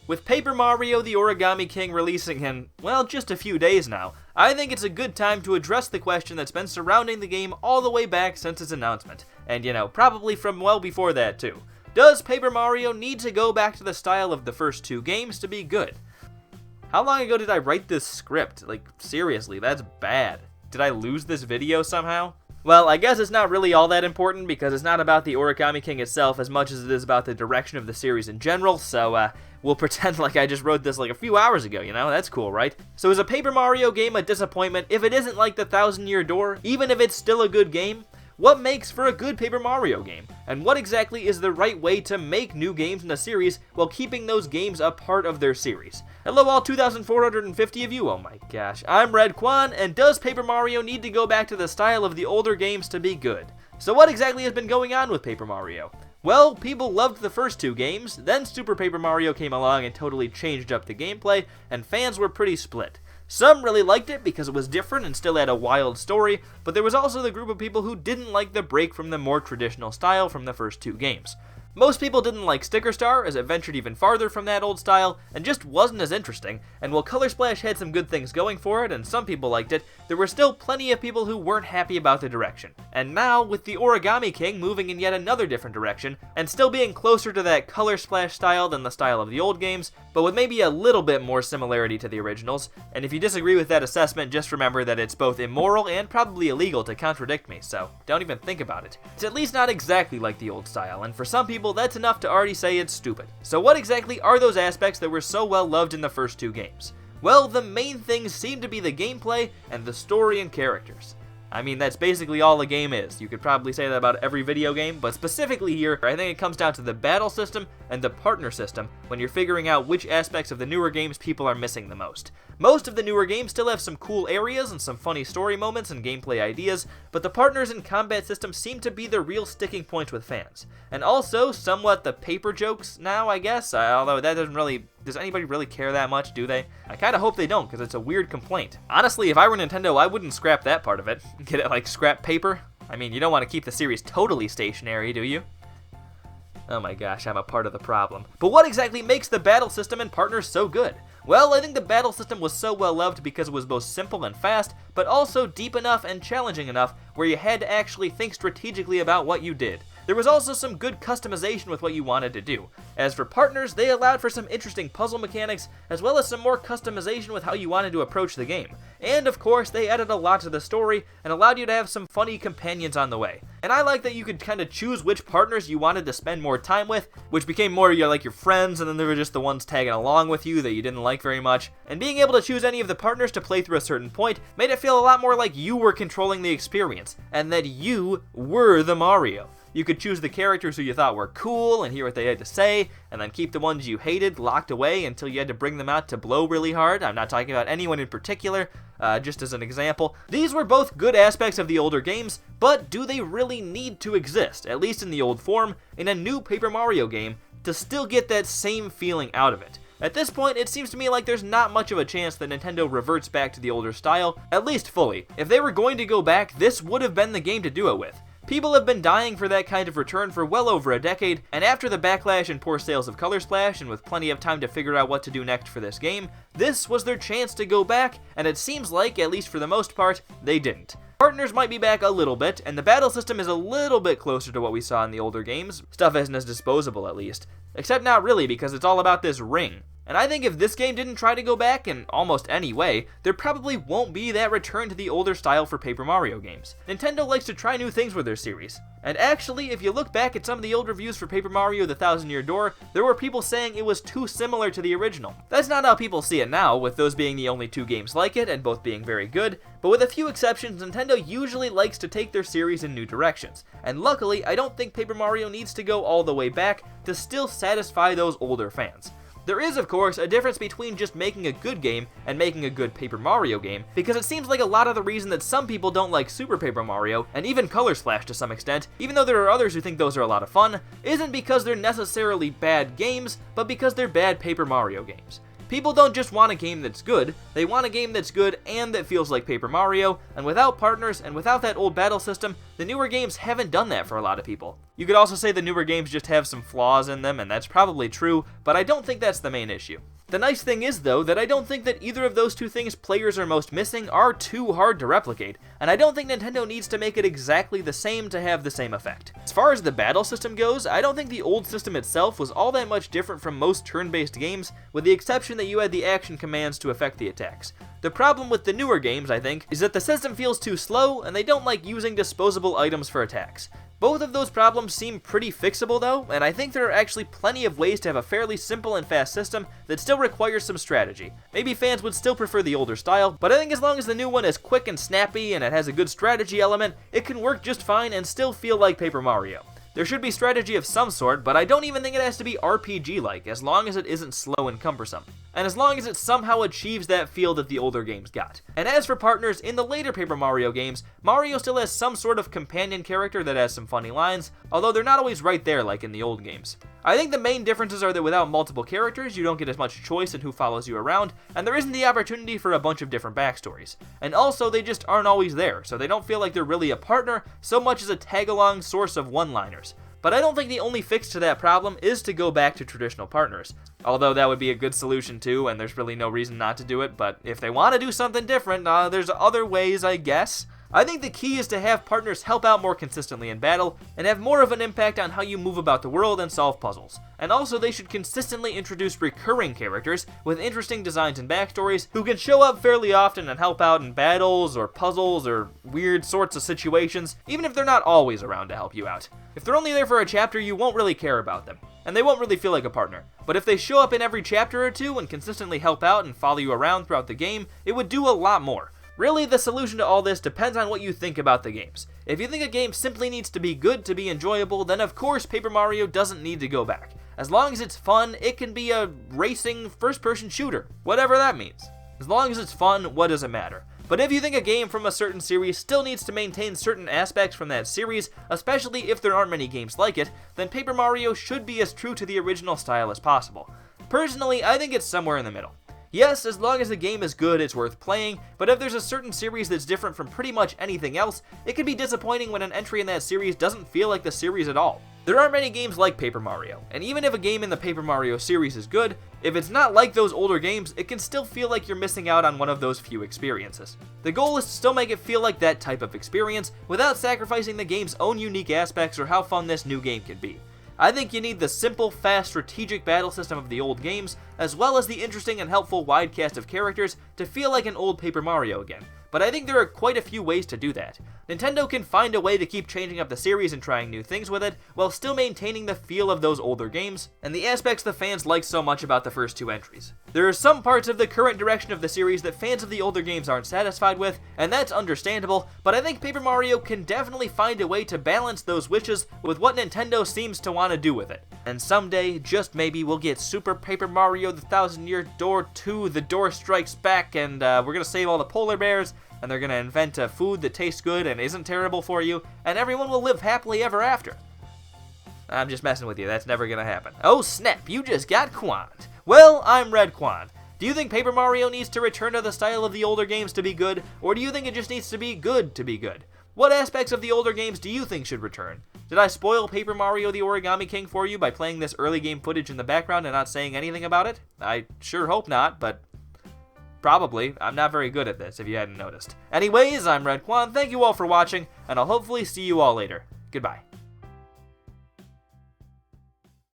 With Paper Mario the Origami King releasing in, well, just a few days now, I think it's a good time to address the question that's been surrounding the game all the way back since its announcement, and probably from well before that too. Does Paper Mario need to go back to the style of the first two games to be good? How long ago did I write this script? Like, seriously, that's bad. Did I lose this video somehow? Well, I guess it's not really all that important because it's not about the Origami King itself as much as it is about the direction of the series in general, so we'll pretend like I just wrote this like a few hours ago, That's cool, right? So is a Paper Mario game a disappointment if it isn't like the Thousand Year Door, even if it's still a good game? What makes for a good Paper Mario game? And what exactly is the right way to make new games in a series while keeping those games a part of their series? Hello all 2,450 of you, oh my gosh. I'm Redkwan, and does Paper Mario need to go back to the style of the older games to be good? So what exactly has been going on with Paper Mario? Well, people loved the first two games, then Super Paper Mario came along and totally changed up the gameplay, and fans were pretty split. Some really liked it because it was different and still had a wild story, but there was also the group of people who didn't like the break from the more traditional style from the first two games. Most people didn't like Sticker Star, as it ventured even farther from that old style, and just wasn't as interesting, and while Color Splash had some good things going for it, and some people liked it, there were still plenty of people who weren't happy about the direction. And now, with the Origami King moving in yet another different direction, and still being closer to that Color Splash style than the style of the old games, but with maybe a little bit more similarity to the originals, and if you disagree with that assessment, just remember that it's both immoral and probably illegal to contradict me, so don't even think about it. It's at least not exactly like the old style, and for some people, that's enough to already say it's stupid. So what exactly are those aspects that were so well loved in the first two games? Well, the main things seem to be the gameplay and the story and characters. I mean, that's basically all a game is. You could probably say that about every video game, but specifically here, I think it comes down to the battle system and the partner system when you're figuring out which aspects of the newer games people are missing the most. Most of the newer games still have some cool areas and some funny story moments and gameplay ideas, but the partners and combat system seem to be the real sticking points with fans. And also, somewhat the paper jokes now, I guess, although that doesn't really... Does anybody really care that much, do they? I kinda hope they don't, because it's a weird complaint. Honestly, if I were Nintendo, I wouldn't scrap that part of it. Get it like scrap paper? I mean, you don't want to keep the series totally stationary, do you? Oh my gosh, I'm a part of the problem. But what exactly makes the battle system and partners so good? Well, I think the battle system was so well loved because it was both simple and fast, but also deep enough and challenging enough where you had to actually think strategically about what you did. There was also some good customization with what you wanted to do. As for partners, they allowed for some interesting puzzle mechanics, as well as some more customization with how you wanted to approach the game. And of course, they added a lot to the story, and allowed you to have some funny companions on the way. And I like that you could kind of choose which partners you wanted to spend more time with, which became more like your friends, and then there were just the ones tagging along with you that you didn't like very much. And being able to choose any of the partners to play through a certain point made it feel a lot more like you were controlling the experience, and that you were the Mario. You could choose the characters who you thought were cool and hear what they had to say, and then keep the ones you hated locked away until you had to bring them out to blow really hard. I'm not talking about anyone in particular, just as an example. These were both good aspects of the older games, but do they really need to exist, at least in the old form, in a new Paper Mario game, to still get that same feeling out of it? At this point, it seems to me like there's not much of a chance that Nintendo reverts back to the older style, at least fully. If they were going to go back, this would have been the game to do it with. People have been dying for that kind of return for well over a decade, and after the backlash and poor sales of Color Splash, and with plenty of time to figure out what to do next for this game, this was their chance to go back, and it seems like, at least for the most part, they didn't. Partners might be back a little bit, and the battle system is a little bit closer to what we saw in the older games. Stuff isn't as disposable, at least. Except not really, because it's all about this ring. And I think if this game didn't try to go back in almost any way, there probably won't be that return to the older style for Paper Mario games. Nintendo likes to try new things with their series. And actually, if you look back at some of the old reviews for Paper Mario The Thousand Year Door, there were people saying it was too similar to the original. That's not how people see it now, with those being the only two games like it, and both being very good, but with a few exceptions, Nintendo usually likes to take their series in new directions. And luckily, I don't think Paper Mario needs to go all the way back to still satisfy those older fans. There is, of course, a difference between just making a good game and making a good Paper Mario game, because it seems like a lot of the reason that some people don't like Super Paper Mario, and even Color Splash to some extent, even though there are others who think those are a lot of fun, isn't because they're necessarily bad games, but because they're bad Paper Mario games. People don't just want a game that's good, they want a game that's good and that feels like Paper Mario, and without partners and without that old battle system, The newer games haven't done that for a lot of people. You could also say the newer games just have some flaws in them, and that's probably true, but I don't think that's the main issue. The nice thing is, though, that I don't think that either of those two things players are most missing are too hard to replicate, and I don't think Nintendo needs to make it exactly the same to have the same effect. As far as the battle system goes, I don't think the old system itself was all that much different from most turn-based games, with the exception that you had the action commands to affect the attacks. The problem with the newer games, I think, is that the system feels too slow, and they don't like using disposable items for attacks. Both of those problems seem pretty fixable though, and I think there are actually plenty of ways to have a fairly simple and fast system that still requires some strategy. Maybe fans would still prefer the older style, but I think as long as the new one is quick and snappy and it has a good strategy element, it can work just fine and still feel like Paper Mario. There should be strategy of some sort, but I don't even think it has to be RPG-like, as long as it isn't slow and cumbersome. And as long as it somehow achieves that feel that the older games got. And as for partners, in the later Paper Mario games, Mario still has some sort of companion character that has some funny lines, although they're not always right there like in the old games. I think the main differences are that without multiple characters, you don't get as much choice in who follows you around, and there isn't the opportunity for a bunch of different backstories. And also, they just aren't always there, so they don't feel like they're really a partner so much as a tag-along source of one-liners. But I don't think the only fix to that problem is to go back to traditional partners. Although that would be a good solution too, and there's really no reason not to do it, but if they want to do something different, there's other ways, I guess. I think the key is to have partners help out more consistently in battle, and have more of an impact on how you move about the world and solve puzzles. And also they should consistently introduce recurring characters with interesting designs and backstories who can show up fairly often and help out in battles or puzzles or weird sorts of situations, even if they're not always around to help you out. If they're only there for a chapter, you won't really care about them, and they won't really feel like a partner. But if they show up in every chapter or two and consistently help out and follow you around throughout the game, it would do a lot more. Really, the solution to all this depends on what you think about the games. If you think a game simply needs to be good to be enjoyable, then of course Paper Mario doesn't need to go back. As long as it's fun, it can be a racing first-person shooter, whatever that means. As long as it's fun, what does it matter? But if you think a game from a certain series still needs to maintain certain aspects from that series, especially if there aren't many games like it, then Paper Mario should be as true to the original style as possible. Personally, I think it's somewhere in the middle. Yes, as long as the game is good, it's worth playing, but if there's a certain series that's different from pretty much anything else, it can be disappointing when an entry in that series doesn't feel like the series at all. There aren't many games like Paper Mario, and even if a game in the Paper Mario series is good, if it's not like those older games, it can still feel like you're missing out on one of those few experiences. The goal is to still make it feel like that type of experience, without sacrificing the game's own unique aspects or how fun this new game can be. I think you need the simple, fast, strategic battle system of the old games, as well as the interesting and helpful wide cast of characters to feel like an old Paper Mario again. But I think there are quite a few ways to do that. Nintendo can find a way to keep changing up the series and trying new things with it, while still maintaining the feel of those older games, and the aspects the fans like so much about the first two entries. There are some parts of the current direction of the series that fans of the older games aren't satisfied with, and that's understandable, but I think Paper Mario can definitely find a way to balance those wishes with what Nintendo seems to want to do with it. And someday, just maybe, we'll get Super Paper Mario the 1000-Year Door 2, The Door Strikes Back, and we're gonna save all the polar bears, and they're gonna invent a food that tastes good and isn't terrible for you, and everyone will live happily ever after. I'm just messing with you, that's never gonna happen. Oh snap, you just got quanned. Well, I'm Redkwan. Do you think Paper Mario needs to return to the style of the older games to be good, or do you think it just needs to be good to be good? What aspects of the older games do you think should return? Did I spoil Paper Mario the Origami King for you by playing this early game footage in the background and not saying anything about it? I sure hope not, but probably. I'm not very good at this, if you hadn't noticed. Anyways, I'm Redkwan, thank you all for watching, and I'll hopefully see you all later. Goodbye.